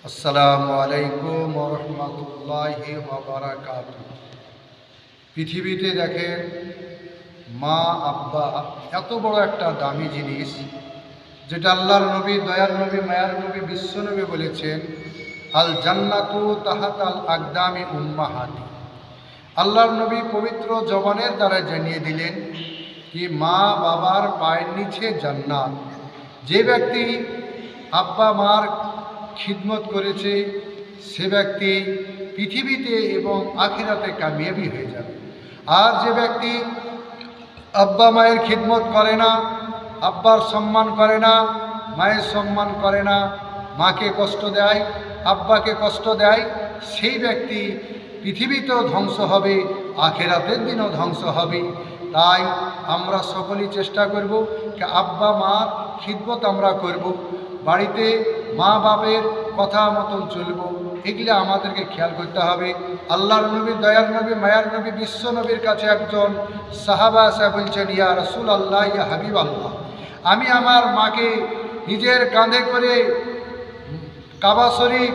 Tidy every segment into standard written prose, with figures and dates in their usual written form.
আসসালামু আলাইকুম ওয়া রাহমাতুল্লাহি ওয়া বারাকাতুহু। পৃথিবীতে দেখেন মা আব্বা এত বড় একটা দামি জিনিস, যেটা আল্লাহর নবী, দয়ার নবী, মায়ার নবী, বিশ্ব নবী বলেছেন, আল জান্নাতু তাহাতাল আকদামি উম্মাহাতি। আল্লাহর নবী পবিত্র জবানের দ্বারা জানিয়ে দিলেন কি মা বাবার পায়ের নিচে জান্নাত। যে ব্যক্তি আব্বা মার খিদমত করেছে সে ব্যক্তি পৃথিবীতে এবং আখিরাতে কামিয়াবি হয়ে যাবে। আর যে ব্যক্তি আব্বা মায়ের খিদমত করে না, আব্বার সম্মান করে না, মায়ের সম্মান করে না, মাকে কষ্ট দেয়, আব্বাকে কষ্ট দেয়, সেই ব্যক্তি পৃথিবীতেও ধ্বংস হবে, আখিরাতের দিনও ধ্বংস হবে। তাই আমরা সকলেই চেষ্টা করব যে আব্বা মার খিদমত আমরা করব, বাড়িতে মা বাপের কথা মতন চলব, এগুলো আমাদেরকে খেয়াল করতে হবে। আল্লাহর নবী, দয়ার নবী, মায়ার নবী, বিশ্ব নবীর কাছে একজন সাহাবা এসে বলছেন, ইয়া রাসূল আল্লাহ, ইয়া হাবিব আল্লাহ, আমি আমার মাকে নিজের কাঁধে করে কাবা শরীফ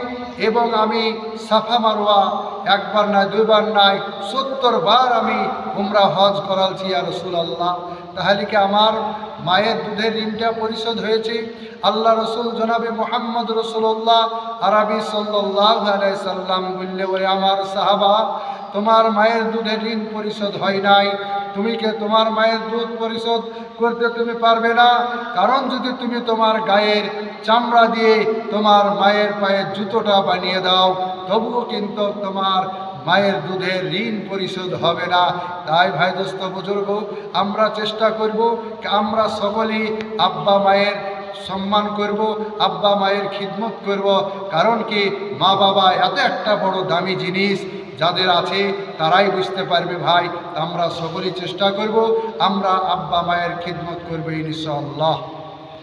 এবং আমি সাফা মারওয়া একবার নয়, দুইবার নয়, 70 বার আমি উমরা হজ করালছি ইয়া রাসূলুল্লাহ। তাহলে কি আমার মায়ের দুধের ঋণটা পরিশোধ হয়েছে? আল্লাহ রসুল জনাবে মুহাম্মদ রাসূলুল্লাহ আরবি সাল্লাল্লাহু আলাইহি সাল্লাম বললে, ওরে আমার সাহাবা, তোমার মায়ের দুধের ঋণ পরিশোধ হয় নাই। তুমি কে তোমার মায়ের দুধ পরিশোধ করতে তুমি পারবে না, কারণ যদি তুমি তোমার গায়ের চামড়া দিয়ে তোমার মায়ের পায়ের জুতোটা বানিয়ে দাও, তবুও কিন্তু তোমার মায়ের দুধের ঋণ পরিশোধ হবে না। তাই ভাই দোস্ত বুজুর্গ, আমরা চেষ্টা করব আমরা সকলেই আব্বা মায়ের সম্মান করব, আব্বা মায়ের খিদমত করব। কারণ কি মা বাবা এত একটা বড় দামি জিনিস, যাদের আছে তারাই বুঝতে পারবে ভাই। আমরা সকলেই চেষ্টা করব আমরা আব্বা মায়ের খিদমত করব ইনশাআল্লাহ।